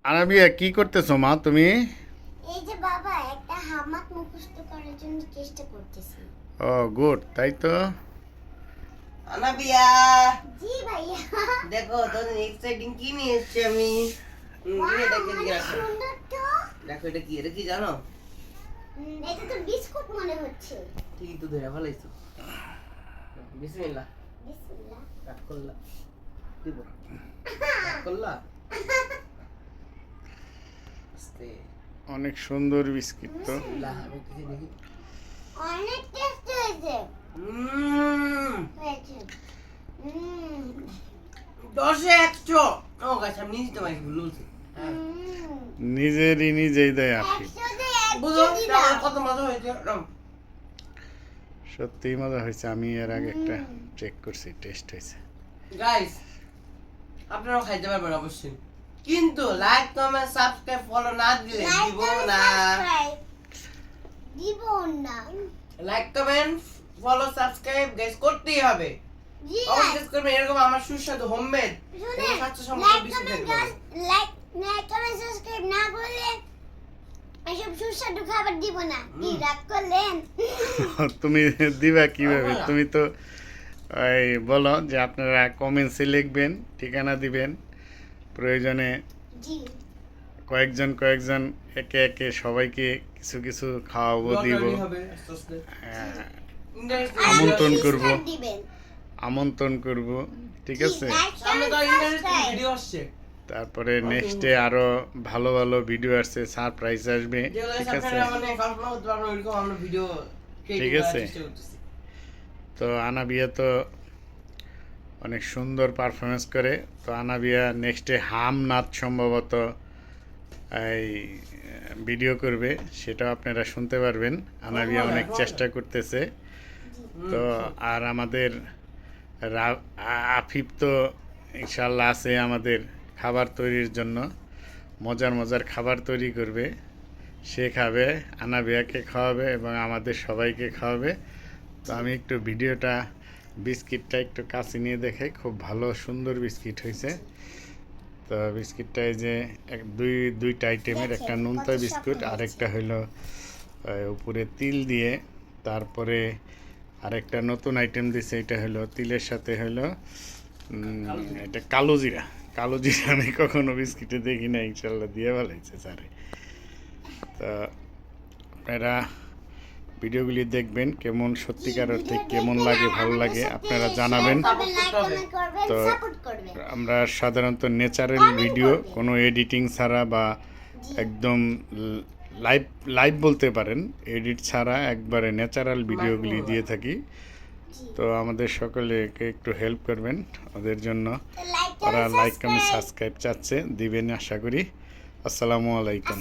আনাবিয়া কি করতেছো মা তুমি? এই যে বাবা একটা হামাক মুখস্থ করার জন্য চেষ্টা করতেছি। ও গুড, তাই তো। আনাবিয়া জি ভাইয়া। দেখো তোর এক্সাইটিং কি নিয়ে এসেছি আমি। এটা কি অনেক সুন্দর তো। দেখো এটা কি জানো? এটা তো বিস্কুট মনে হচ্ছে। ঠিকই তো ধরে ফেলাইছো। বিসমিল্লাহ। বিসমিল্লাহ। কাট করলা দিব, কাট করলা আস্তে। অনেক সুন্দর বিস্কিট তো। বিসমিল্লাহ, আমি কিছু দেখি। অনেক টেস্ট হয়েছে। হুম হয়েছে। 10-এ 100। ও গাছ আমি নিতে পারি ভুল বলছি। হ্যাঁ নিজেই দেয় আফিফ। 100-তে বুঝো 1 দিলাম। আমার কত মজা হয়েছে। সত্যিই মজা হয়েছে, আমি এর আগে একটা চেক করছি, টেস্ট হয়েছে। গাইস আপনারাও খাইতে পারবেন অবশ্যই, কিন্তু লাইক কমেন্ট সাবস্ক্রাইব ফলো না দিলে Like, দিব comment, না। subscribe। দিব না। Like comment follow subscribe guys করতেই হবে। জি অবশ্যই করবেন, এরকম আমার সুস্বাদু হোমমেড এবং স্বাস্থ্যসম্মত লাইক বিস্কুট কমেন্ট খাবেন। সাবস্ক্রাইব না করলে এসব সুস্বাদু খাবার দিব না। কি রাগ করলেন? তুমি দিবা কিভাবে? তুমি তো এই বলো যে আপনারা কমেন্টসে লিখবেন, ঠিকানা দিবেন, প্রয়োজনে জি কয়েকজন একে একে সবাইকে কিছু কিছু খাওয়াবো, দিব, লটারি হবে আস্তে আস্তে। আহ, আর আমন্ত্রণ আপনি করব। স্টার দিবেন। আমন্ত্রণ করব, ঠিক আছে। সামনে তো ইন্টারেস্টিং ভিডিও আসছে, তারপরে নেক্সটে আরো ভালো ভালো ভিডিও আসছে, সারপ্রাইজ আসবে, যেগুলো ঠিক আছে। আপনারা মানে কল্পনা করতে পারবেন ওইরকম আমরা ভিডিও ঠিক আছে। চেষ্টা করতেছি। তো আনাবিয়া তো অনেক সুন্দর পারফরমেন্স করে। তো আনাবিয়া নেক্সটে হাম নাচ সম্ভবত এই ভিডিও করবে, সেটাও আপনারা শুনতে পারবেন। আনাবিয়া অনেক চেষ্টা করতেছে। তো আর আমাদের আফিফ তো ইনশাল্লাহ আছে আমাদের খাবার তৈরির জন্য, মজার খাবার তৈরি করবে, সে খাবে, আনাবিয়াকে খাওয়াবে এবং আমাদের সবাইকে খাওয়াবে। তো আমি একটু ভিডিওটা, বিস্কিটটা একটু কাছে নিয়ে দেখে, খুব ভালো সুন্দর বিস্কিট হয়েছে। তো বিস্কিটটা এই যে দুইটা আইটেমের, একটা নোনতা বিস্কুট, আরেকটা হইলো উপরে তিল দিয়ে, তারপরে আরেকটা নতুন আইটেম দিছে, এটা হলো তিলের সাথে হলো এটা কালো জিরা। আমি কখনো বিস্কিটে দেখি না, ইনশাল্লাহ দিয়ে ভালোইছে স্যারে। তো আপনারা ভিডিওগুলি দেখবেন, কেমন সত্যিকার অর্থে কেমন লাগে, ভালো লাগে আপনারা জানাবেন। তো আমরা সাধারণত ন্যাচারাল ভিডিও, কোনো এডিটিং ছাড়া বা একদম লাইভ বলতে পারেন, এডিট ছাড়া একবারে ন্যাচারাল ভিডিওগুলি দিয়ে থাকি। তো আমাদের সকলেকে একটু হেল্প করবেন ওদের জন্য। ওরা লাইক কমেন্ট সাবস্ক্রাইব চাচ্ছে, দিবেন আশা করি। আসসালামু আলাইকুম।